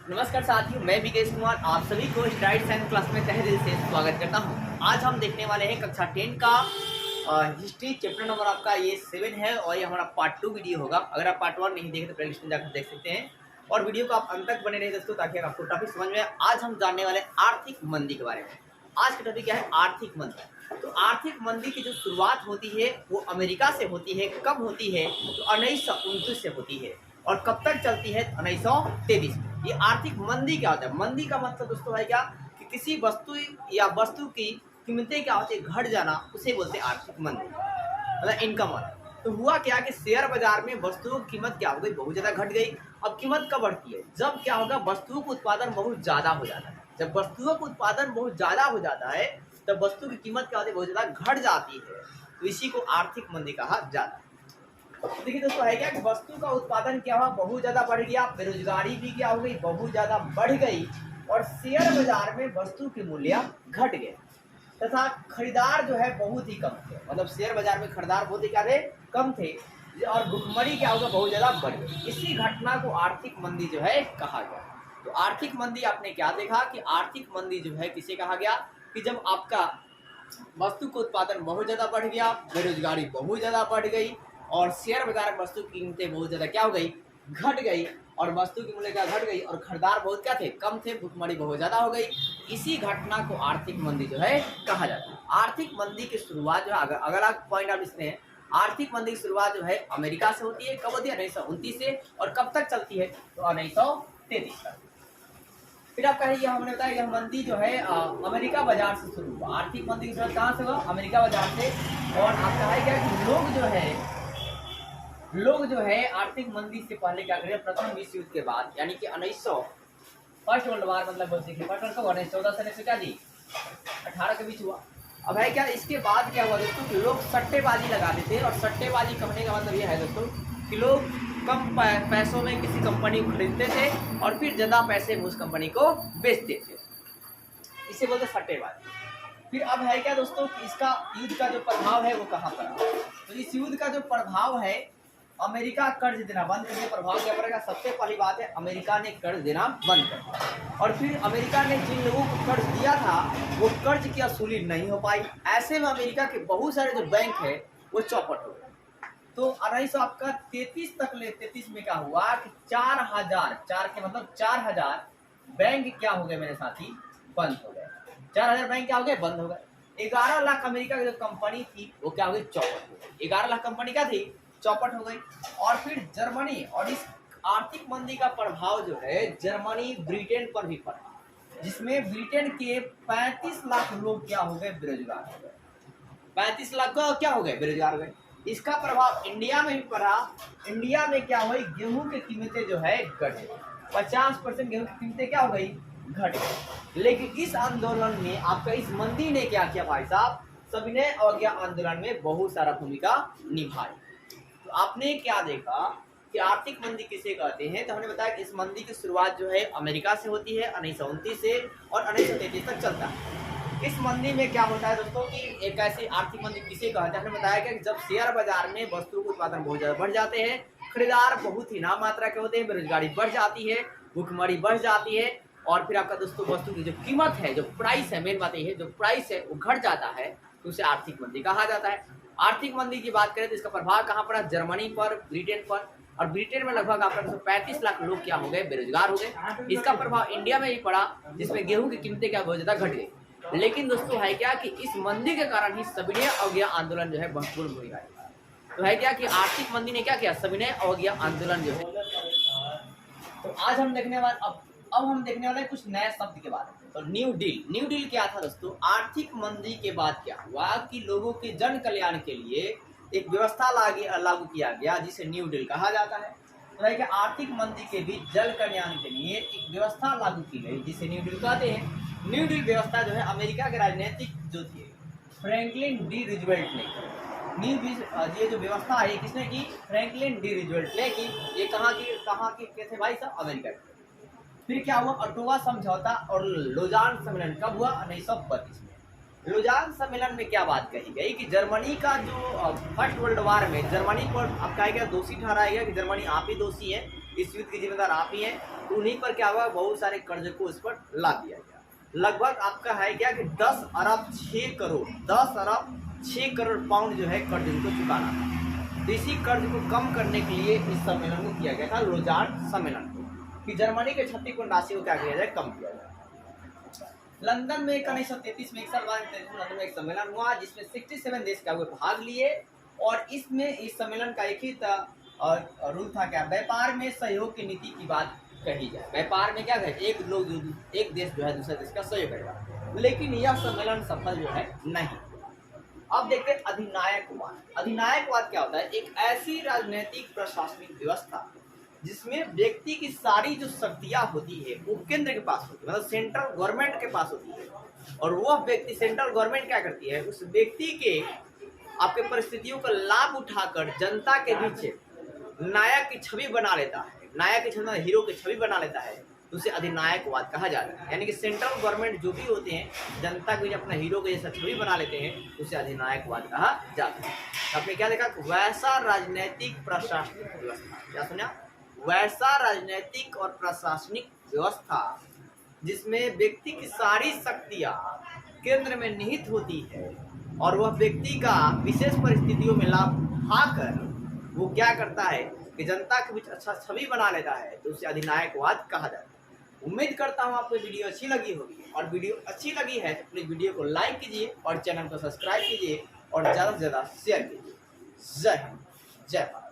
नमस्कार साथियों, मैं विकेश कुमार आप सभी को स्ट्राइड साइंस क्लास में तहे दिल से स्वागत करता हूं। आज हम देखने वाले हैं कक्षा 10 का हिस्ट्री चैप्टर नंबर आपका ये 7 है और ये हमारा पार्ट 2 वीडियो होगा। अगर आप पार्ट 1 नहीं देखे तो प्लेलिस्ट में जाकर देख सकते हैं और वीडियो को आप अंत तक बने रहे दोस्तों, ताकि आपको टॉपिक समझ में आए। आज हम जानने वाले आर्थिक मंदी के बारे में। आज का टॉपिक क्या है? आर्थिक मंदी। तो आर्थिक मंदी की जो शुरुआत होती है वो अमेरिका से होती है। कब होती है? तो 1929 से होती है और कब तक चलती है? 1933 में। ये आर्थिक मंदी क्या होता है? मंदी का मतलब दोस्तों है क्या कि किसी वस्तु या वस्तु की कीमतें क्या होती है, घट जाना, उसे बोलते हैं आर्थिक मंदी, मतलब इनकम होता है। तो हुआ क्या कि शेयर बाजार में वस्तुओं की कीमत क्या हो गई, बहुत ज्यादा घट गई। अब कीमत कब बढ़ती है? जब क्या होगा, वस्तुओं का उत्पादन बहुत ज्यादा हो जाता है। जब वस्तुओं का उत्पादन बहुत ज्यादा हो जाता है तब वस्तु की कीमत क्या होती है, बहुत ज्यादा घट जाती है। तो इसी को आर्थिक मंदी कहा जाता है। देखिए दोस्तों, है क्या कि वस्तु का उत्पादन क्या हुआ, बहुत ज्यादा बढ़ गया, बेरोजगारी भी क्या हो गई, बहुत ज्यादा बढ़ गई और शेयर बाजार में वस्तु के मूल्य घट गए तथा खरीदार जो है बहुत ही कम थे। मतलब शेयर बाजार में खरीदार बहुत ही क्या थे, कम थे और भुखमरी क्या होगा, बहुत ज्यादा बढ़ गई। इसी घटना को आर्थिक मंदी जो है कहा गया। तो आर्थिक मंदी आपने क्या देखा कि आर्थिक मंदी जो है किसे कहा गया कि जब आपका वस्तु का उत्पादन बहुत ज्यादा बढ़ गया, बेरोजगारी बहुत ज्यादा बढ़ गई और शेयर बाजार में वस्तु की कीमतें बहुत ज्यादा क्या हो गई, घट गई और वस्तु की मूल्य क्या घट गई और खरीदार बहुत क्या थे, कम थे, भुखमरी बहुत ज्यादा हो गई। इसी घटना को आर्थिक मंदी जो है कहा जाता है। आर्थिक मंदी की शुरुआत जो है, अगर आप पॉइंट आप इसमें है, आर्थिक मंदी की शुरुआत जो है अमेरिका से होती है। कब होती है? 1929 से और कब तक चलती है? तो 1933 तक। फिर आप कहेंगे, हमने बताया यह मंदी जो है अमेरिका बाजार से शुरू हुआ। आर्थिक मंदी की शुरुआत कहाँ से हुआ? अमेरिका बाजार से। और आप कहेगा कि लोग जो है आर्थिक मंदी से पहले क्या करें, प्रथम विश्व युद्ध के बाद, यानी कि 1900 फर्स्ट वर्ल्ड वार, मतलब बोल सकते फर्स्ट वर्ल्ड कब 1914 से क्या जी 18 के बीच हुआ। अब है क्या, इसके बाद क्या हुआ दोस्तों कि लोग सट्टेबाजी लगाते थे और सट्टेबाजी करने का मतलब ये है दोस्तों कि लोग कम पैसों में किसी कंपनी को खरीदते थे और फिर ज़्यादा पैसे में उस कंपनी को बेचते थे। इसे बोलते सट्टेबाजी। फिर अब है क्या दोस्तों कि इसका युद्ध का जो प्रभाव है वो कहाँ पर है? तो इस युद्ध का जो प्रभाव है, अमेरिका कर्ज देना बंद कर दिया। प्रभाव क्या पड़ेगा? सबसे पहली बात है अमेरिका ने कर्ज देना बंद कर दिया और फिर अमेरिका ने जिन लोगों को कर्ज दिया था वो कर्ज की वसूली नहीं हो पाई। ऐसे में अमेरिका के बहुत सारे जो बैंक है वो चौपट हो गए। तो 1933 तक ले 33 में क्या हुआ कि 4 के मतलब 4000 बैंक क्या हो गए मेरे साथी, बंद हो गए। 4000 बैंक क्या हो गए, बंद हो गए। 11 लाख अमेरिका की जो कंपनी थी वो क्या हो गई, चौपट हो गई। 11 लाख कंपनी क्या थी, चौपट हो गई। और फिर जर्मनी, और इस आर्थिक मंदी का प्रभाव जो है जर्मनी ब्रिटेन पर भी पड़ा, जिसमें ब्रिटेन के 35 लाख लोग क्या हो गए, बेरोजगार हो गए। 35 लाख का क्या हो गए, बेरोजगार हो गए। इसका प्रभाव इंडिया में भी पड़ा। इंडिया में क्या हुई, गेहूं की कीमतें जो है घट गई। 50% गेहूं की कीमतें क्या हो गई, घट गई। लेकिन इस आंदोलन में आपका इस मंदी ने क्या किया भाई साहब, सविनय अवज्ञा आंदोलन में बहुत सारा भूमिका निभाई। तो आपने क्या देखा कि आर्थिक मंदी किसे कहते हैं? तो हमने बताया कि इस मंदी की शुरुआत जो है अमेरिका से होती है 1929 से और 1933 तक चलता है। इस मंदी में क्या होता है दोस्तों कि एक ऐसी आर्थिक मंदी किसे कहते हैं? हमने बताया कि जब शेयर बाजार में वस्तुओं के उत्पादन बहुत ज्यादा बढ़ जाते हैं, खरीदार बहुत ही नाम मात्रा के होते हैं, बेरोजगारी बढ़ जाती है, भुखमरी बढ़ जाती है और फिर आपका दोस्तों वस्तु की जो कीमत है, जो प्राइस है, मेन बात ये है, जो प्राइस है वो घट जाता है, तो उसे आर्थिक मंदी कहा जाता है। आर्थिक मंदी की बात करें तो इसका प्रभाव कहाँ पड़ा, जर्मनी पर, ब्रिटेन पर। और ब्रिटेन में लगभग आपका 35 लाख लोग क्या हो गए, बेरोजगार हो गए। इसका प्रभाव इंडिया में भी पड़ा, जिसमें गेहूं की कीमतें क्या बहुत ज्यादा घट गई। लेकिन दोस्तों है क्या कि इस मंदी के कारण ही सविनय अवज्ञा आंदोलन जो है महत्वपूर्ण भूमिका निभाया। तो है क्या कि आर्थिक मंदी ने क्या किया, सविनय अवज्ञा आंदोलन जो है। तो आज हम देखने वाले अब हम देखने वाले कुछ नए शब्द के बारे में। तो न्यू डील क्या था दोस्तों? आर्थिक मंदी के बाद क्या हुआ कि लोगों के जन कल्याण के लिए एक व्यवस्था लागू किया गया जिसे न्यू डील कहा जाता है। तो है कि आर्थिक मंदी के बीच जन कल्याण के लिए एक व्यवस्था लागू की गई जिसे न्यू डील कहते हैं। न्यू डील व्यवस्था जो है अमेरिका के राजनीतिक जो थे फ्रैंकलिन डी रूजवेल्ट ने की। ये जो व्यवस्था है किसने की? फ्रैंकलिन डी रूजवेल्ट ने की। ये कहाँ के थे भाई साहब? अमेरिका के। फिर क्या हुआ, ऑट्टावा समझौता और लोजान सम्मेलन कब हुआ? 1932 में। लुजान सम्मेलन में क्या बात कही गई कि जर्मनी का जो फर्स्ट वर्ल्ड वार में जर्मनी को अब कहा गया दोषी ठहराया गया कि जर्मनी आप ही दोषी है, इस युद्ध की जिम्मेदार आप ही है। तो उन्हीं पर क्या हुआ, बहुत सारे कर्ज को उस पर ला दिया गया। लगभग आपका है क्या कि 10 अरब 6 करोड़ 10 अरब 6 करोड़ पाउंड जो है कर्ज इनको चुकाना था। तो इसी कर्ज को कम करने के लिए इस सम्मेलन को किया गया था, लोजान सम्मेलन को, कि जर्मनी के क्षतिपूर्ण राशि को क्या किया जाए, कम किया जाए। लंदन में 1933 में एक साल बाद लंदन में एक सम्मेलन हुआ जिसमें 67 देश क्या हुए भाग लिए, और इसमें इस सम्मेलन का एक ही रूल था क्या, व्यापार में सहयोग की नीति की बात कही जाए। व्यापार में क्या है, एक देश जो है दूसरे देश का सहयोग करेगा, लेकिन यह सम्मेलन सफल जो है नहीं। अब देखते हैं अधिनायकवाद। अधिनायकवाद क्या होता है, एक ऐसी राजनीतिक प्रशासनिक व्यवस्था जिसमें व्यक्ति की सारी जो शक्तियां होती है वो केंद्र के पास होती है, मतलब सेंट्रल गवर्नमेंट के पास होती है, और वह व्यक्ति, सेंट्रल गवर्नमेंट क्या करती है, उस व्यक्ति के आपके परिस्थितियों का लाभ उठाकर जनता के बीच नायक की छवि बना लेता है, नायक की छवि, हीरो की छवि बना लेता है, तो उसे अधिनायकवाद कहा जाता है। यानी कि सेंट्रल गवर्नमेंट जो भी होते हैं जनता के बीच अपना हीरो के जैसा छवि बना लेते हैं, उसे अधिनायकवाद कहा जाता है। आपने क्या देखा, वैसा राजनीतिक प्रशासनिक व्यवस्था, क्या सुना, वैसा राजनीतिक और प्रशासनिक व्यवस्था जिसमें व्यक्ति की सारी शक्तियां केंद्र में निहित होती है, और वह व्यक्ति का विशेष परिस्थितियों में लाभ उठाकर वो क्या करता है कि जनता के बीच अच्छा छवि बना लेता है, तो उसे अधिनायकवाद कहा जाता है। उम्मीद करता हूँ आपको वीडियो अच्छी लगी होगी, और वीडियो अच्छी लगी है तो प्लीज वीडियो को लाइक कीजिए और चैनल को सब्सक्राइब कीजिए और ज़्यादा से ज़्यादा शेयर कीजिए। जय हिंद, जय भारत।